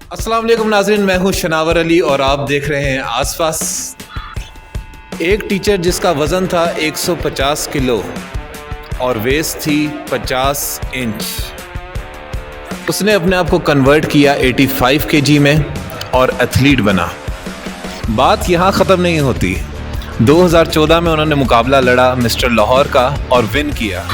अस्सलाम वालेकुम नाज़रीन, मैं हूं शनावर अली और आप देख रहे हैं आसपास। एक टीचर जिसका वज़न था 150 किलो और वेस्ट थी 50 इंच, उसने अपने आप को कन्वर्ट किया 85 केजी में और एथलीट बना। बात यहाँ ख़त्म नहीं होती। 2014 में उन्होंने मुकाबला लड़ा मिस्टर लाहौर का और विन किया।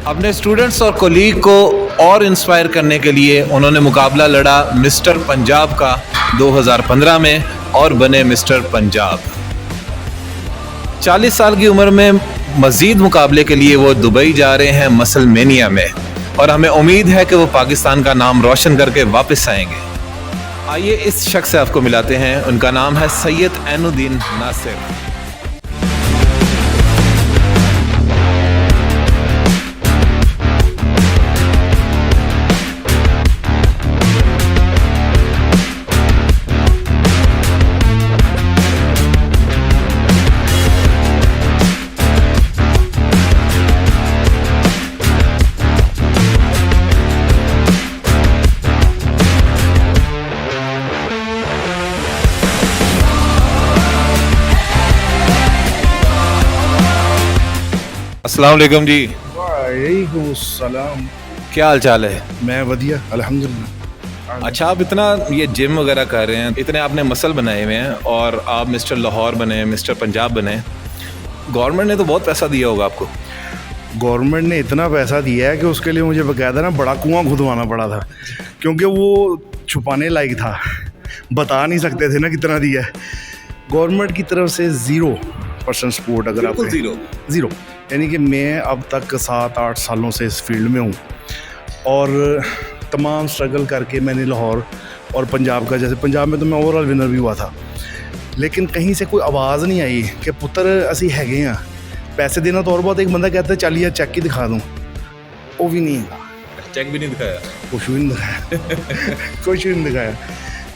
अपने स्टूडेंट्स और कोलीग को और इंस्पायर करने के लिए उन्होंने मुकाबला लड़ा मिस्टर पंजाब का 2015 में और बने मिस्टर पंजाब। 40 साल की उम्र में मज़ीद मुकाबले के लिए वो दुबई जा रहे हैं मसलमेनिया में, और हमें उम्मीद है कि वो पाकिस्तान का नाम रोशन करके वापस आएंगे। आइए इस शख्स से आपको मिलाते हैं। उनका नाम है सैयद ऐनुद्दीन नासिर। अस्सलाम वालेकुम जी। वालेकुम सलाम। क्या हाल चाल है? मैं वधिया अल्हम्दुलिल्लाह। अच्छा, आप इतना ये जिम वगैरह कर रहे हैं, इतने आपने मसल बनाए हुए हैं और आप मिस्टर लाहौर बने, मिस्टर पंजाब बने। गवर्नमेंट ने तो बहुत पैसा दिया होगा आपको। गवर्नमेंट ने इतना पैसा दिया है कि उसके लिए मुझे बकायदा ना बड़ा कुआं खुदवाना पड़ा था, क्योंकि वो छुपाने लायक था, बता नहीं सकते थे ना कितना दिया है। गवर्नमेंट की तरफ से 0% सपोर्ट। अगर आप ज़ीरो, यानी कि मैं अब तक 7-8 सालों से इस फील्ड में हूँ और तमाम स्ट्रगल करके मैंने लाहौर और पंजाब का, जैसे पंजाब में तो मैं ओवरऑल विनर भी हुआ था, लेकिन कहीं से कोई आवाज़ नहीं आई कि पुत्र असी हैगे हैं। पैसे देना तो और बहुत, एक बंदा कहता है चलिए चेक ही दिखा दूँ, वो भी नहीं है। चेक भी नहीं दिखाया? कुछ भी नहीं दिखाया कुछ भी नहीं दिखाया।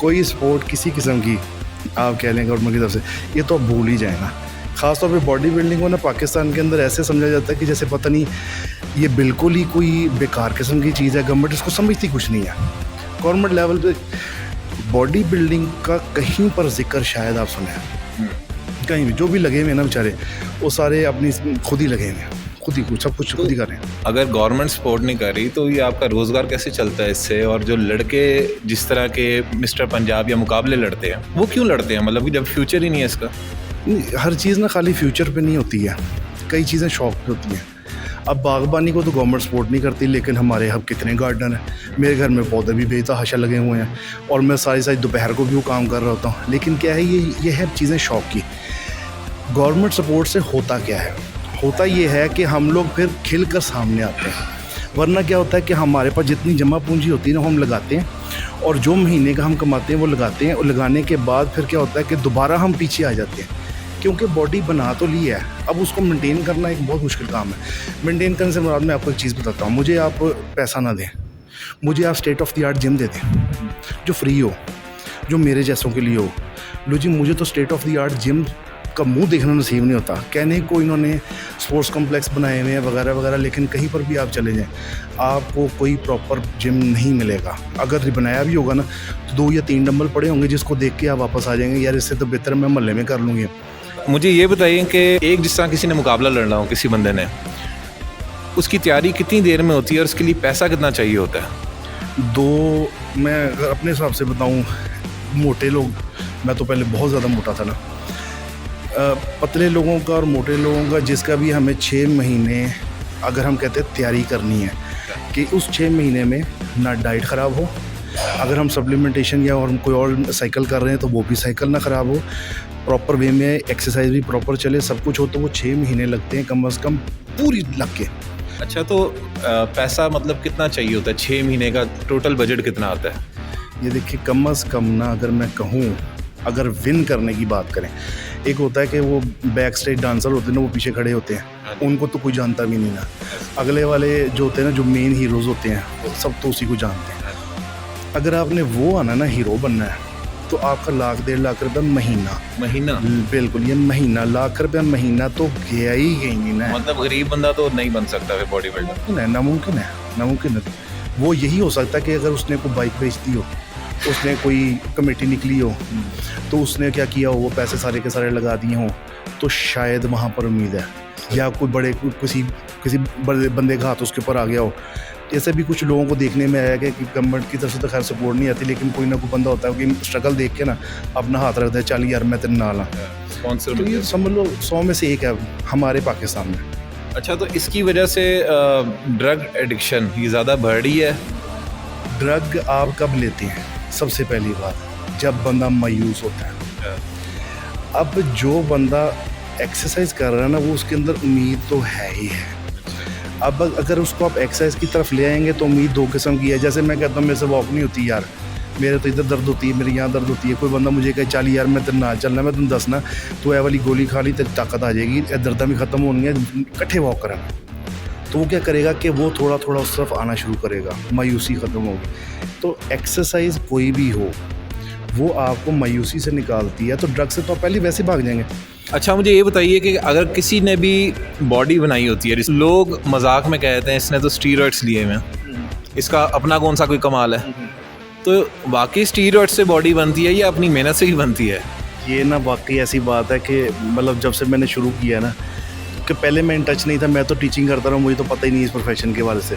कोई सपोर्ट किसी किस्म की आप कह लें गवर्नमेंट की तरफ से, ये तो भूल ही जाए ना। ख़ासतौर पे बॉडी बिल्डिंग को ना पाकिस्तान के अंदर ऐसे समझा जाता है कि जैसे पता नहीं ये बिल्कुल ही कोई बेकार किस्म की चीज़ है। गवर्नमेंट इसको समझती कुछ नहीं है। गवर्नमेंट लेवल पे बॉडी बिल्डिंग का कहीं पर जिक्र शायद आप सुने, कहीं भी जो भी लगे हुए हैं ना बेचारे, वो सारे अपनी खुद ही लगे हुए हैं, खुद ही सब कुछ खुद ही कर रहे हैं। अगर गवर्नमेंट सपोर्ट नहीं कर रही तो ये आपका रोज़गार कैसे चलता है इससे? और जो लड़के जिस तरह के मिस्टर पंजाब या मुकाबले लड़ते हैं, वो क्यों लड़ते हैं? मतलब कि जब फ्यूचर ही नहीं है इसका। हर चीज़ ना खाली फ्यूचर पे नहीं होती है, कई चीज़ें शौक पे होती हैं। अब बागबानी को तो गवर्नमेंट सपोर्ट नहीं करती, लेकिन हमारे यहाँ कितने गार्डन हैं। मेरे घर में पौधे भी बेतहाशा लगे हुए हैं और मैं सारी दोपहर को भी वो काम कर रहा होता हूँ। लेकिन क्या है, ये है चीज़ें शौक की। गवर्नमेंट सपोर्ट से होता क्या है? होता ये है कि हम लोग फिर खिल कर सामने आते हैं। वरना क्या होता है कि हमारे पास जितनी जमा पूंजी होती है ना, हम लगाते हैं और जो महीने का हम कमाते हैं वो लगाते हैं, और लगाने के बाद फिर क्या होता है कि दोबारा हम पीछे आ जाते हैं, क्योंकि बॉडी बना तो ली है। अब उसको मेंटेन करना एक बहुत मुश्किल काम है। मेंटेन करने से मुराद मैं आपको एक चीज़ बताता हूँ। मुझे आप पैसा ना दें, मुझे आप state of the art gym दे दें जो फ्री हो, जो मेरे जैसों के लिए हो। लो जी, मुझे तो state of the art gym का मुंह देखना नसीब नहीं होता। कहने को इन्होंने स्पोर्ट्स कॉम्प्लेक्स बनाए हुए हैं वगैरह वगैरह, लेकिन कहीं पर भी आप चले जाएं आपको कोई प्रॉपर जिम नहीं मिलेगा। अगर बनाया भी होगा ना तो 2 या 3 डंबल पड़े होंगे, जिसको देख के आप वापस आ जाएंगे, यार इससे तो बेहतर मैं मोहल्ले में कर लूँगी। मुझे ये बताइए कि एक जिस तरह किसी ने मुकाबला लड़ना हो, किसी बंदे ने, उसकी तैयारी कितनी देर में होती है और उसके लिए पैसा कितना चाहिए होता है? मैं अगर अपने हिसाब से बताऊं, मोटे लोग, मैं तो पहले बहुत ज़्यादा मोटा था ना, पतले लोगों का और मोटे लोगों का, जिसका भी हमें 6 महीने अगर हम कहते हैं तैयारी करनी है कि उस 6 महीने में ना डाइट ख़राब हो, अगर हम सप्लीमेंटेशन या और कोई और साइकिल कर रहे हैं तो वो भी साइकिल ना ख़राब हो, प्रॉपर वे में एक्सरसाइज भी प्रॉपर चले, सब कुछ हो, तो वो 6 महीने लगते हैं कम से कम पूरी लग के। अच्छा, तो पैसा मतलब कितना चाहिए होता है? 6 महीने का टोटल बजट कितना आता है? ये देखिए, कम से कम ना, अगर मैं कहूँ, अगर विन करने की बात करें, एक होता है कि वो बैक स्टेज डांसर होते हैं ना, वो पीछे खड़े होते हैं, उनको तो कोई जानता भी नहीं ना। अगले वाले जो होते हैं ना, जो मेन हीरोज़ होते हैं, सब तो उसी को जानते हैं। अगर आपने वो आना ना, हीरो बनना है, तो आपका 1-1.5 लाख रुपये महीना। बिल्कुल, ये महीना 1 लाख रुपये महीना तो गया ही नहीं ना। मतलब गरीब बंदा तो नहीं बन सकता फिर बॉडी बिल्डर? नामुमकिन है। वो यही हो सकता है कि अगर उसने कोई बाइक बेच दी हो, उसने कोई कमेटी निकली हो, तो उसने क्या किया हो, वो पैसे सारे के सारे लगा दिए हों, तो शायद वहाँ पर उम्मीद है। या कोई बड़े किसी बड़े बंदे का हाथ उसके ऊपर आ गया हो। ऐसे भी कुछ लोगों को देखने में आया कि गवर्नमेंट की तरफ से तो खैर सपोर्ट नहीं आती, लेकिन कोई ना कोई बंदा होता है कि स्ट्रगल देख के ना अपना हाथ रखता है, चल यार मैं तेरे नाल हाँ। स्पॉन्सर तो ये समझ लो 100 में से एक है हमारे पाकिस्तान में। अच्छा, तो इसकी वजह से ड्रग एडिक्शन ये ज़्यादा बढ़ रही है? ड्रग आप कब लेते हैं? सबसे पहली बात, जब बंदा मायूस होता है। अब जो बंदा एक्सरसाइज कर रहा है ना, वो उसके अंदर उम्मीद तो है ही है। अब अगर उसको आप एक्सरसाइज की तरफ ले आएंगे तो उम्मीद दो किस्म की है। जैसे मैं कहता हूँ मेरे से वॉक नहीं होती यार, मेरे तो इधर दर्द होती है, मेरे यहाँ दर्द होती है। कोई बंदा मुझे कहे चल यार मैं तेरे ना चलना, मैं तुम दसना तो ये वाली गोली खा ली, तेरी ताकत आ जाएगी, दर्द भी ख़त्म होनी है, इकट्ठे वॉक करना। तो वो क्या करेगा कि वो थोड़ा थोड़ा उस तरफ आना शुरू करेगा, मायूसी ख़त्म होगी। तो एक्सरसाइज कोई भी हो, वो आपको मायूसी से निकालती है। तो ड्रग से तो पहले वैसे भाग जाएंगे। अच्छा, मुझे ये बताइए कि अगर किसी ने भी बॉडी बनाई होती है, लोग मजाक में कहते हैं इसने तो स्टीरॉइड्स लिए हुए हैं, इसका अपना कौन सा कोई कमाल है, तो वाकई स्टीरॉइड्स से बॉडी बनती है या अपनी मेहनत से ही बनती है? ये ना वाकई ऐसी बात है कि मतलब जब से मैंने शुरू किया ना, कि पहले मैं इन टच नहीं था, मैं तो टीचिंग करता रहा, मुझे तो पता ही नहीं इस प्रोफेशन के बारे से।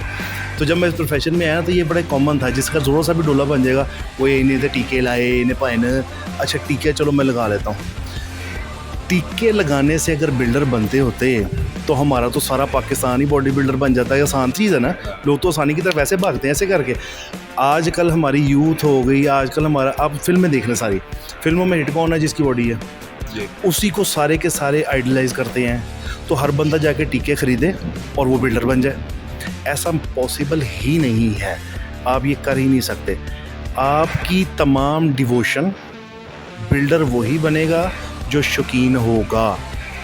तो जब मैं इस प्रोफेशन में आया तो ये बड़ा कॉमन था, जिसका ज़ोरों सा भी डोला बन जाएगा, वो ये इन्हें तो टीके लाए, इन्हें पाए न, अच्छा टीके चलो मैं लगा लेता हूँ। टीके लगाने से अगर बिल्डर बनते होते तो हमारा तो सारा पाकिस्तान ही बॉडी बिल्डर बन जाता है। आसान चीज़ है ना, लोग तो आसानी की तरफ ऐसे भागते हैं ऐसे करके। आजकल हमारी यूथ हो गई, आजकल हमारा, आप फिल्में देख लें, सारी फिल्मों में हिट कौन है जिसकी बॉडी है, उसी को सारे के सारे आइडलाइज करते हैं। तो हर बंदा जाके टीके ख़रीदे और वो बिल्डर बन जाए, ऐसा पॉसिबल ही नहीं है। आप ये कर ही नहीं सकते। आपकी तमाम डिवोशन, बिल्डर वही बनेगा जो शौकीन होगा।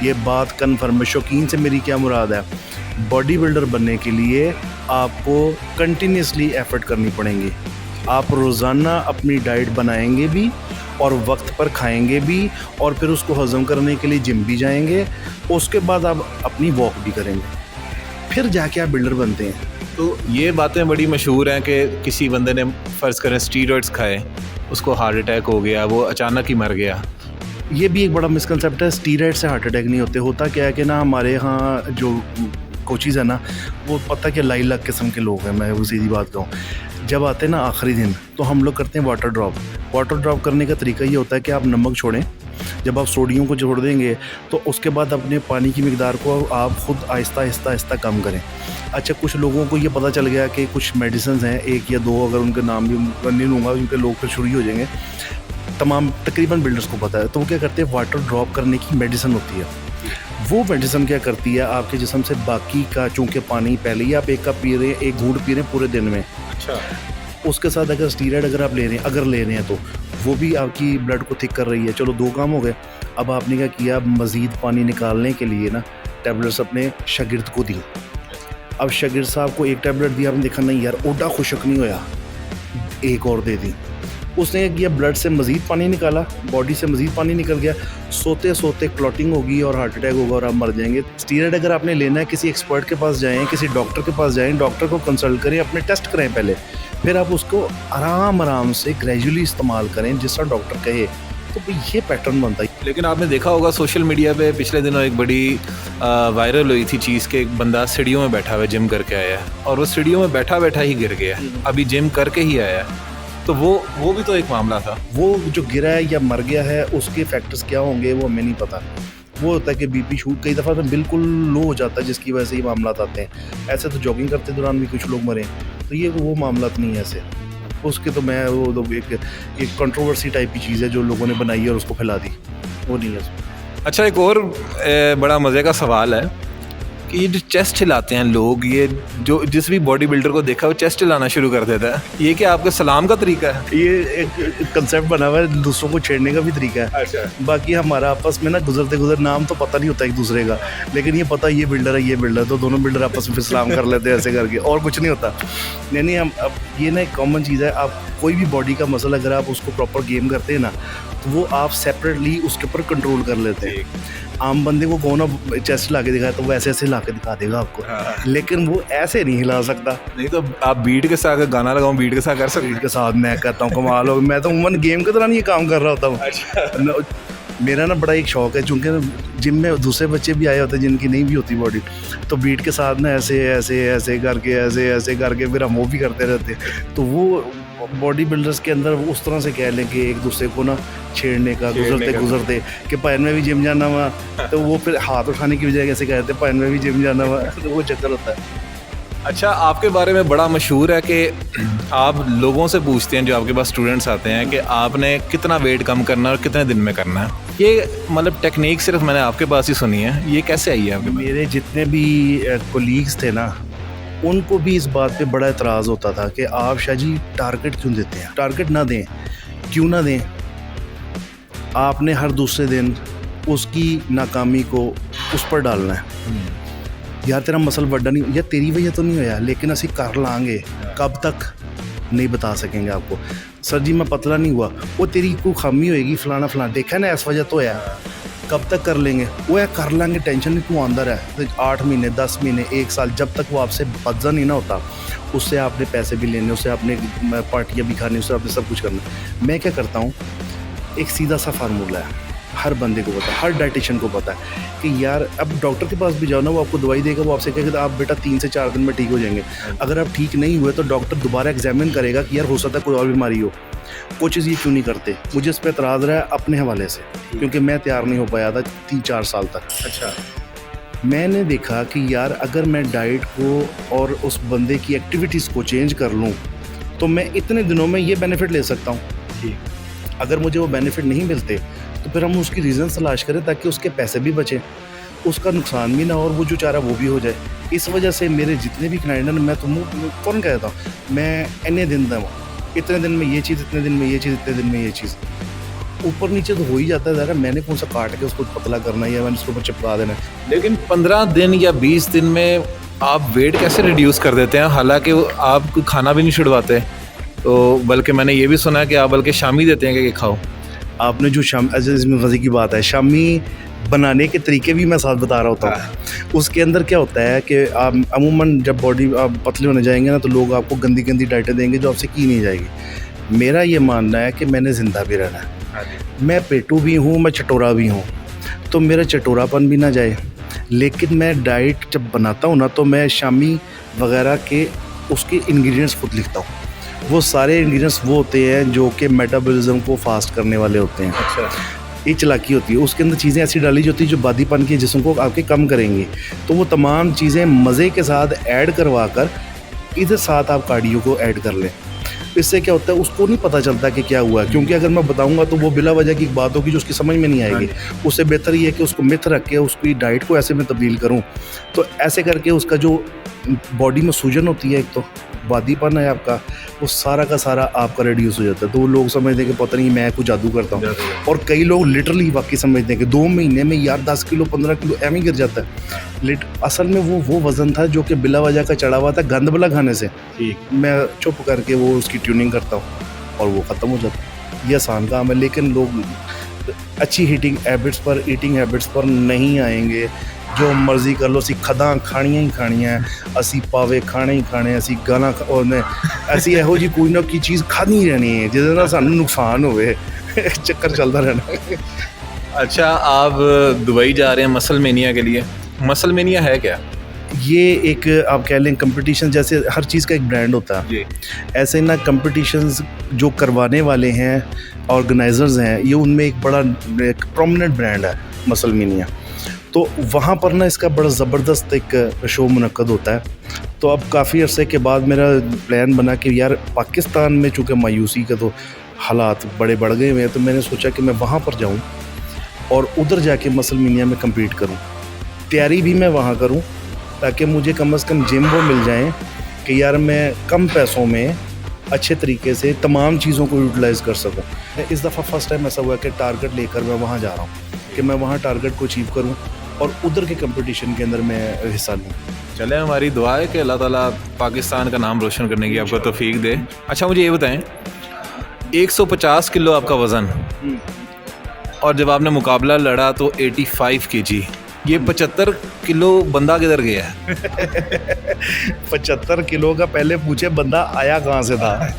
ये बात कन्फर्म है। शौकीन से मेरी क्या मुराद है, बॉडी बिल्डर बनने के लिए आपको कंटिन्यूसली एफर्ट करनी पड़ेंगी। आप रोज़ाना अपनी डाइट बनाएंगे भी और वक्त पर खाएंगे भी, और फिर उसको हज़म करने के लिए जिम भी जाएंगे। उसके बाद आप अपनी वॉक भी करेंगे, फिर जाके आप बिल्डर बनते हैं। तो ये बातें बड़ी मशहूर हैं कि किसी बंदे ने फ़र्ज़ करें स्टीरॉइड्स खाए, उसको हार्ट अटैक हो गया, वो अचानक ही मर गया। ये भी एक बड़ा मिसकंसेप्ट है। स्टीरॉइड से हार्ट अटैक नहीं होते। होता क्या है कि ना, हमारे यहाँ जो कोचेज़ है ना, वो पता कि लाइलक किस्म के लोग हैं। मैं वो सीधी बात कहूँ, जब आते हैं ना आखिरी दिन, तो हम लोग करते हैं वाटर ड्रॉप। वाटर ड्रॉप करने का तरीका ये होता है कि आप नमक छोड़ें, जब आप सोडियम को छोड़ देंगे तो उसके बाद अपने पानी की मिकदार को आप ख़ुद आहिस्ता आहिस्ता आहिस्ता कम करें। अच्छा, कुछ लोगों को ये पता चल गया कि कुछ मेडिसिन हैं, एक या दो, अगर उनके नाम भी नहीं लूँगा, उनके लोग फिर शुरू हो जाएंगे, तमाम तकरीबन बिल्डर्स को पता है। तो वो क्या करते हैं, वाटर ड्रॉप करने की मेडिसिन होती है। वो मेडिसिन क्या करती है, आपके जिस्म से बाकी का, चूँकि पानी पहले ही आप एक कप पी रहे हैं, एक घूंट पी रहे हैं पूरे दिन में, अच्छा, उसके साथ अगर स्टीरॉइड अगर आप ले रहे हैं तो वो भी आपकी ब्लड को थिक कर रही है। चलो 2 काम हो गए। अब आपने क्या किया, मज़ीद पानी निकालने के लिए ना टैबलेट्स अपने शागिर्द को दी। अब शागिर्द साहब को एक टैबलेट दिया, आपने देखा नहीं यार ओडा खुशक नहीं होया, एक और दे दी। उसने क्या किया, ब्लड से मज़ीद पानी निकाला, बॉडी से मज़ीद पानी निकल गया, सोते सोते क्लॉटिंग होगी और हार्ट अटैक होगा और आप मर जाएंगे। स्टीरॉइड अगर आपने लेना है, किसी एक्सपर्ट के पास जाएँ, किसी डॉक्टर के पास जाएँ, डॉक्टर को कंसल्ट करें, अपने टेस्ट करें पहले, फिर आप उसको आराम से ग्रेजुअली इस्तेमाल करें जिस तरह डॉक्टर कहे। तो भाई ये पैटर्न बनता है। लेकिन आपने देखा होगा सोशल मीडिया पे पिछले दिनों एक बड़ी वायरल हुई थी चीज़ कि एक बंदा सीढ़ियों में बैठा हुआ जिम करके आया है और वो सीढ़ियों में बैठा बैठा ही गिर गया, अभी जिम करके ही आया। तो वो भी तो एक मामला था। वो जो गिरा है या मर गया है, उसके फैक्टर्स क्या होंगे वो हमें नहीं पता। वो होता है कि बीपी शूट कई दफ़ा तो बिल्कुल लो हो जाता है, जिसकी वजह से ये मामला आते हैं। ऐसे तो जॉगिंग करते दौरान भी कुछ लोग मरे, तो ये वो मामला नहीं है ऐसे। उसके तो मैं वो तो एक कंट्रोवर्सी टाइप की चीज़ है जो लोगों ने बनाई और उसको फैला दी, वो नहीं है। अच्छा, एक और बड़ा मज़े का सवाल है कि ये जो चेस्ट हिलाते हैं लोग, ये जो जिस भी बॉडी बिल्डर को देखा वो चेस्ट हिलाना शुरू कर देता है, ये क्या आपके सलाम का तरीका है? ये एक कंसेप्ट बना हुआ है, दूसरों को छेड़ने का भी तरीका है। अच्छा। बाकी हमारा आपस में ना गुजरते गुजर नाम तो पता नहीं होता एक दूसरे का, लेकिन ये पता ये बिल्डर है, ये बिल्डर, तो दोनों बिल्डर आपस में फिर सलाम कर लेते हैं ऐसे करके, और कुछ नहीं होता। यानी हम अब ये ना एक कॉमन चीज़ है। आप कोई भी बॉडी का मसला अगर आप उसको प्रॉपर गेम करते हैं ना, तो वो आप सेपरेटली उसके ऊपर कंट्रोल कर लेते हैं। आम बंदे को कौन चेस्ट ला के दिखाया तो वो ऐसे ऐसे ला के दिखा देगा आपको, लेकिन वो ऐसे नहीं हिला सकता। नहीं तो आप बीट के साथ गाना लगाऊं, बीट के साथ कर सकते के साथ मैं कहता हूँ कमाल हो, मैं तो उमन गेम के दौरान ये काम कर रहा होता हूँ। अच्छा। मेरा ना बड़ा एक शौक है, चूँकि जिम में दूसरे बच्चे भी आए होते हैं जिनकी नहीं भी होती बॉडी, तो बीट के साथ ना ऐसे ऐसे ऐसे करके ऐसे ऐसे करके फिर हम वो भी करते रहते हैं। तो वो बॉडी बिल्डर्स के अंदर उस तरह से कह लें कि एक दूसरे को ना छेड़ने का गुजरते कि पैन में भी जिम जाना हुआ, तो वो फिर हाथ उठाने की बजाय कैसे कहते हैं पैन में भी जिम जाना हुआ, तो वो चक्कर होता है। अच्छा, आपके बारे में बड़ा मशहूर है कि आप लोगों से पूछते हैं जो आपके पास स्टूडेंट्स आते हैं कि आपने कितना वेट कम करना है और कितने दिन में करना है। ये मतलब टेक्निक सिर्फ मैंने आपके पास ही सुनी है, ये कैसे आई है आपके पास? मेरे जितने भी कोलीग्स थे ना, उनको भी इस बात पे बड़ा एतराज़ होता था कि आप शाह जी टारगेट क्यों देते हैं, टारगेट ना दें, क्यों ना दें, आपने हर दूसरे दिन उसकी नाकामी को उस पर डालना है। यार तेरा मसल बड़ा नहीं, या तेरी वजह तो नहीं होया, लेकिन असी कर लांगे, कब तक नहीं बता सकेंगे आपको। सर जी मैं पतला नहीं हुआ, वो तेरी कोई खामी होएगी फलाना फलाना, देखा ना इस वजह तो है, कब तक कर लेंगे, वो है कर लेंगे, टेंशन नहीं, तू अंदर है। तो 8 महीने 10 महीने 1 साल, जब तक वो आपसे बदजा नहीं ना होता, उससे आपने पैसे भी लेने, उससे आपने पार्टियाँ भी खानी, उससे आपने सब कुछ करना। मैं क्या करता हूँ, एक सीधा सा फार्मूला है, हर बंदे को पता है, हर डाइटिशियन को पता है कि यार अब डॉक्टर के पास भी जाओ ना, वो आपको दवाई देगा, वो आपसे कहेगा आप बेटा 3 से 4 दिन में ठीक हो जाएंगे। अगर आप ठीक नहीं हुए तो डॉक्टर दोबारा एग्जामिन करेगा कि यार हो सकता है कोई और बीमारी हो। वो चीज़ ये क्यों नहीं करते, मुझे इस पर एतराज़ रहा है अपने हवाले से, क्योंकि मैं तैयार नहीं हो पाया था 3-4 साल तक। अच्छा। मैंने देखा कि यार अगर मैं डाइट को और उस बंदे की एक्टिविटीज़ को चेंज कर लूँ तो मैं इतने दिनों में ये बेनिफिट ले सकता हूँ। अगर मुझे वो बेनिफिट नहीं मिलते तो फिर हम उसकी रीज़न तलाश करें ताकि उसके पैसे भी बचें, उसका नुकसान भी ना हो और वो जो चाह रहा है वो भी हो जाए। इस वजह से मेरे जितने भी क्लाइंट हैं, मैं फ़ौरन कहता हूँ मैं इतने दिन दूँ, इतने दिन में ये चीज़, इतने दिन में ये चीज़, इतने दिन में ये चीज़, ऊपर नीचे तो हो ही जाता है ज़रा, मैंने कौन सा काट के उसको पतला करना है या मैंने उसके ऊपर चिपका देना है। लेकिन 15 दिन या 20 दिन में आप वेट कैसे रिड्यूस कर देते हैं, हालांकि आप खाना भी नहीं छुड़वाते, तो बल्कि मैंने ये भी सुना है कि आप बल्कि शामी देते हैं कि खाओ। आपने जो इसमें मज़े की बात है, शामी बनाने के तरीके भी मैं साथ बता रहा होता हूँ। उसके अंदर क्या होता है कि आप अमूमन जब बॉडी आप पतले होने जाएंगे ना, तो लोग आपको गंदी गंदी डाइटें देंगे जो आपसे की नहीं जाएगी। मेरा ये मानना है कि मैंने ज़िंदा भी रहना है, मैं पेटू भी हूँ, मैं चटोरा भी हूँ, तो मेरा चटोरापन भी ना जाए। लेकिन मैं डाइट जब बनाता हूँ ना, तो मैं शामी वगैरह के उसके इंग्रेडिएंट्स खुद लिखता हूँ। वो सारे इंग्रेडिएंट्स वो होते हैं जो कि मेटाबॉलिज्म को फास्ट करने वाले होते हैं। अच्छा। ये चालाकी होती है, उसके अंदर चीज़ें ऐसी डाली जाती है जो बादीपन के जिस्म को आपके कम करेंगी। तो वो तमाम चीज़ें मज़े के साथ ऐड करवा कर इधर साथ आप कार्डियो को ऐड कर लें। इससे क्या होता है, उसको नहीं पता चलता कि क्या हुआ है, क्योंकि अगर मैं बताऊंगा तो वो बिला वजह की बात होगी जो उसकी समझ में नहीं आएगी। उससे बेहतर ये है कि उसको मिथ रख के उसकी डाइट को ऐसे में तब्दील करूँ, तो ऐसे करके उसका जो बॉडी में सूजन होती है, एक तो वादीपन है आपका, वो सारा का सारा आपका रिड्यूस हो जाता है। तो वो लोग समझते हैं कि पता नहीं मैं कुछ जादू करता हूँ, और कई लोग लिटरली वाकई समझते हैं कि 2 महीने में यार 10 किलो 15 किलो एम ही गिर जाता है। असल में वो वज़न था जो कि बिला वजह का चढ़ा हुआ था गंद बला खाने से। मैं चुप करके वो उसकी ट्यूनिंग करता हूँ और वो ख़त्म हो जाता है। ये आसान काम है, लेकिन लोग अच्छी ईटिंग हैबिट्स पर नहीं आएंगे। जो मर्जी कर लो, असी खदा खानियां ही खानियां, असी पावे खाने ही खाने, असी गाना ऐसी ਇਹੋ जी कोई ना कोई चीज़ खानी रहनी है जिससे ना सानू नुकसान होवे। चक्कर चलता रहना। अच्छा, आप दुबई जा रहे हैं मसल मेनिया के लिए। मसल मेनिया है क्या? ये एक आप कह लें कंपटीशन, जैसे हर चीज़ का एक ब्रांड होता है जी। ऐसे ना कंपटीशंस जो करवाने वाले हैं, ऑर्गेनाइजर्स हैं, ये उनमें एक बड़ा एक प्रोमिनेंट ब्रांड है मसल मेनिया। तो वहाँ पर ना इसका बड़ा ज़बरदस्त एक शो मुनक्कद होता है। तो अब काफ़ी अरसे के बाद मेरा प्लान बना कि यार पाकिस्तान में चूँकि मायूसी के तो हालात बड़े बढ़ गए हुए हैं, तो मैंने सोचा कि मैं वहाँ पर जाऊँ और उधर जाके मसल मेनिया में कम्पीट करूँ। तैयारी भी मैं वहाँ करूँ ताकि मुझे कम से कम जिम वो मिल जाएँ कि यार मैं कम पैसों में अच्छे तरीके से तमाम चीज़ों को यूटिलाइज़ कर सकूँ। इस दफ़ा फ़र्स्ट टाइम ऐसा हुआ कि टारगेट लेकर मैं वहाँ जा रहा हूँ कि मैं वहाँ टारगेट को अचीव करूँ और उधर के कंपटीशन के अंदर मैं हिस्सा लूँ। चले, हमारी दुआ है कि अल्लाह ताला पाकिस्तान का नाम रोशन करने की आपको तौफीक दे। अच्छा, मुझे ये बताएं, 150 किलो आपका वज़न और जब आपने मुकाबला लड़ा तो 85 kg, ये 75 किलो बंदा किधर गया है? 75 किलो का पहले पूछे बंदा आया कहाँ से था।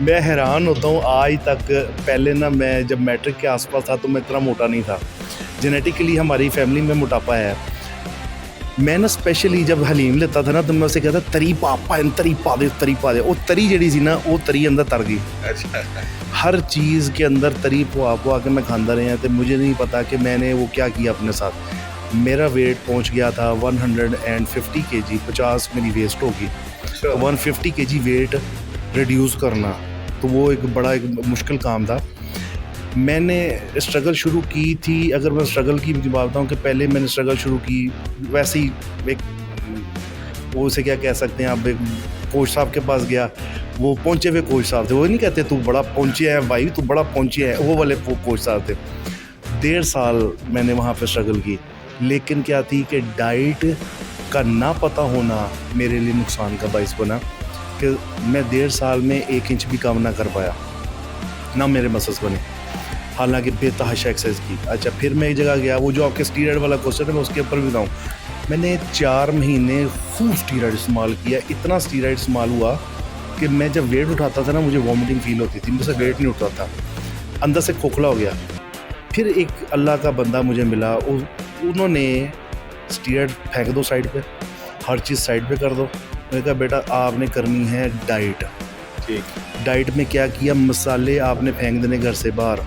मैं हैरान होता हूँ आज तक। पहले ना मैं जब मैट्रिक के आसपास था तो मैं इतना मोटा नहीं था। जेनेटिकली हमारी फैमिली में मोटापा है। मैं ना स्पेशली जब हलीम लेता था ना तो मैं उसे कहता तरी पा दे। वो तरी जड़ी सी ना वो तरी अंदर तर गई। अच्छा। हर चीज़ के अंदर तरी पुआ के मैं खांदा रहा तो मुझे नहीं पता कि मैंने वो क्या किया अपने साथ। मेरा वेट पहुंच गया था 150 kg, 50 मेरी वेस्ट होगी। तो 150 kg वेट रिड्यूस करना तो वो एक मुश्किल काम था। मैंने स्ट्रगल शुरू की थी। अगर मैं स्ट्रगल की बात बताऊँ कि पहले मैंने स्ट्रगल शुरू की वैसे ही एक वो उसे क्या कह सकते हैं आप, एक कोच साहब के पास गया। वो पहुँचे हुए कोच साहब थे। वो नहीं कहते तू बड़ा पहुँचे है भाई, तू बड़ा पहुँचे है, वो वाले कोच साहब थे। 1.5 साल मैंने वहाँ पे स्ट्रगल की। लेकिन क्या थी कि डाइट का ना पता होना मेरे लिए नुकसान का बाइस बना कि मैं 1.5 साल में 1 इंच भी कम ना कर पाया, ना मेरे मसल्स बने, हालांकि बेतहाशा एक्सरसाइज की। अच्छा, फिर मैं एक जगह गया, वो जो आपके स्टीरॉयड वाला क्वेश्चन है मैं उसके ऊपर भी बताऊँ। मैंने 4 महीने खूब स्टीरॉयड इस्तेमाल किया। इतना स्टीरॉयड इस्तेमाल हुआ कि मैं जब वेट उठाता था ना मुझे वॉमिटिंग फील होती थी, मुझसे वेट नहीं उठता था, अंदर से खोखला हो गया। फिर एक अल्लाह का बंदा मुझे मिला, उन्होंने स्टीरॉयड फेंक दो साइड पे, हर चीज़ साइड पे कर दो। मैंने कहा बेटा आपने करनी है डाइट। ठीक। डाइट में क्या किया, मसाले आपने फेंक देने घर से बाहर,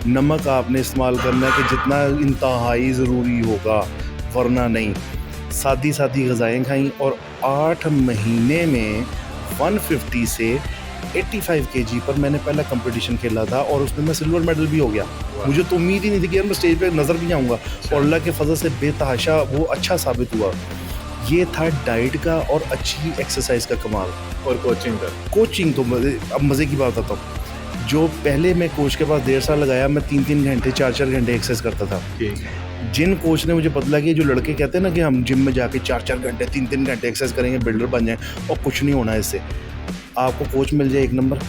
नमक आपने इस्तेमाल करना है कि जितना इंतहाई ज़रूरी होगा वरना नहीं। सादी ग़िज़ाएँ खाई और 8 महीने में 150 से 85 kg पर मैंने पहला कंपटीशन खेला था और उसमें मैं सिल्वर मेडल भी हो गया। मुझे तो उम्मीद ही नहीं थी कि यार मैं स्टेज पे नज़र भी आऊँगा, और अल्लाह के फजल से बेतहाशा वो अच्छा साबित हुआ। ये था डाइट का और अच्छी एक्सरसाइज का कमाल। और कोचिंग तो अब मज़े की बात आता हूँ। जो पहले मैं कोच के पास 1.5 साल लगाया, मैं 3-3 घंटे 4-4 घंटे एक्सरसाइज करता था। जिन कोच ने मुझे पता कि जो लड़के कहते हैं ना कि हम जिम में जाके 4-4 घंटे 3-3 घंटे एक्सरसाइज करेंगे, बिल्डर बन जाएँ, और कुछ नहीं होना इससे, आपको कोच मिल जाए 1 नंबर।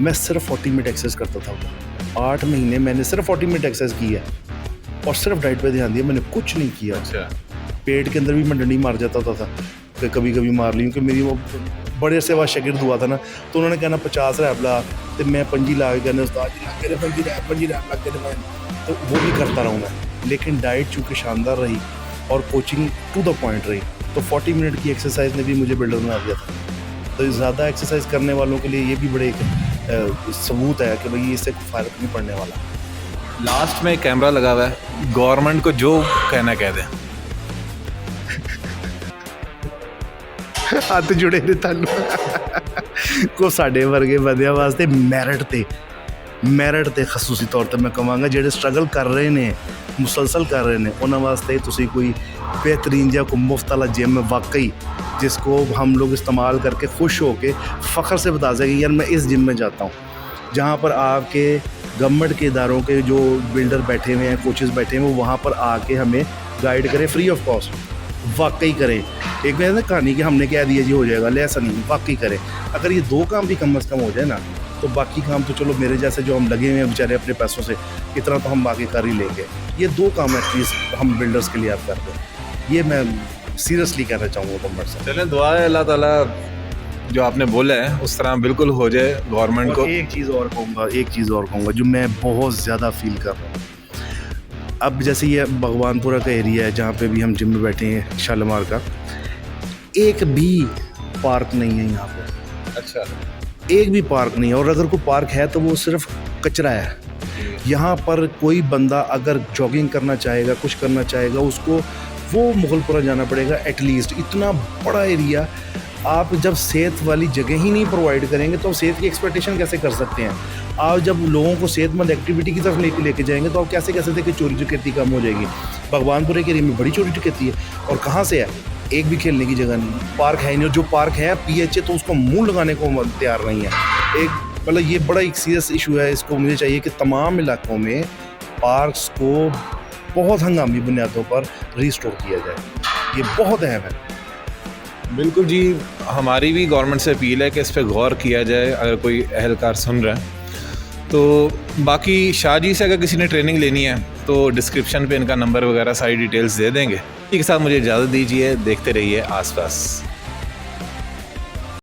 मैं सिर्फ 40 मिनट एक्सरसाइज करता था। 8 महीने मैंने सिर्फ 40 मिनट एक्सरसाइज की है और सिर्फ डाइट पे ध्यान दिया, मैंने कुछ नहीं किया। अच्छा। पेट के अंदर भी मैं डंडी मार जाता था कि कभी मार ली, क्योंकि मेरी वो बड़े से बाद शागिर्द हुआ था ना, तो उन्होंने कहना 50 रैप ला, तो मैं 5 ला के कहना उस्ताद जी ला 5 रैप ला के, तो वो भी करता रहूँ मैं। लेकिन डाइट चूँकि शानदार रही और कोचिंग टू द पॉइंट रही, तो 40 मिनट की एक्सरसाइज ने भी मुझे बिल्डर बना दिया था। तो ज़्यादा एक्सरसाइज करने वालों के लिए ये भी बड़े एक सबूत है कि भाई इससे फ़र्क नहीं पड़ने वाला। लास्ट में कैमरा लगा हुआ है, गवर्नमेंट को जो कहना कह दें। हत्थ जुड़े ने तानू को साडे वर्गे बंदियां वास्ते मैरिट ते खसूसी तौर पर मैं कहांगा जेडे स्ट्रगल कर रहे ने, मुसलसल कर रहे हैं, उन्होंने वास्ते तुसी कोई बेहतरीन या कोई मुफ्त वाला जिम वाकई जिसको हम लोग इस्तेमाल करके खुश हो के फ़ख्र से बता सकें यार मैं इस जिम में जाता हूँ, जहाँ पर आपके गवर्नमेंट के इदारों के जो बिल्डर बैठे हुए हैं, कोचेस बैठे हुए हैं, वो वहाँ पर आके हमें गाइड करें फ्री ऑफ कॉस्ट। वाकई करें। एक बार ना कहानी कि हमने कह दिया जी हो जाएगा, ले ऐसा नहीं, वाकई करें। अगर ये 2 काम भी कम अज़ कम हो जाए ना, तो बाकी काम तो चलो मेरे जैसे जो हम लगे हुए हैं बेचारे अपने पैसों से, इतना तो हम आगे कर ही लेंगे। ये 2 काम एटलीस्ट हम बिल्डर्स के लिए आप कर दें, ये मैं सीरियसली कहना चाहूँगा गवर्नमेंट से। चलें, दुआ है अल्लाह ताला जो आपने बोला है उस तरह बिल्कुल हो जाए गवर्नमेंट को। एक चीज़ और कहूँगा जो मैं बहुत ज़्यादा फील कर रहा हूँ। अब जैसे ये भगवानपुरा का एरिया है जहाँ पे भी हम जिम में बैठे हैं, शालीमार का, एक भी पार्क नहीं है यहाँ पे। अच्छा। एक भी पार्क नहीं है, और अगर कोई पार्क है तो वो सिर्फ कचरा है। यहाँ पर कोई बंदा अगर जॉगिंग करना चाहेगा, कुछ करना चाहेगा, उसको वो मुगलपुरा जाना पड़ेगा एटलीस्ट। इतना बड़ा एरिया, आप जब सेहत वाली जगह ही नहीं प्रोवाइड करेंगे तो सेहत की एक्सपेक्टेशन कैसे कर सकते हैं? आप जब लोगों को सेहतमंद एक्टिविटी की तरफ लेके जाएंगे तो आप कैसे कह सकते हैं कि चोरी डकैती कम हो जाएगी? भगवानपुरे के एरिया में बड़ी चोरी डकैती है, और कहाँ से है? एक भी खेलने की जगह नहीं, पार्क है नहीं, और जो पार्क है PHA तो उसको मुँह लगाने को तैयार नहीं है। एक मतलब ये बड़ा एक सीरियस इशू है। इसको मुझे चाहिए कि तमाम इलाकों में पार्क्स को बहुत हंगामी बुनियादों पर रिस्टोर किया जाए, ये बहुत अहम है। बिल्कुल जी, हमारी भी गवर्नमेंट से अपील है कि इस पर गौर किया जाए। अगर कोई अहलकार सुन रहा है तो बाकी शाहजी से अगर किसी ने ट्रेनिंग लेनी है तो डिस्क्रिप्शन पे इनका नंबर वगैरह सारी डिटेल्स दे देंगे। इसी के साथ मुझे इजाज़त दीजिए, देखते रहिए आसपास।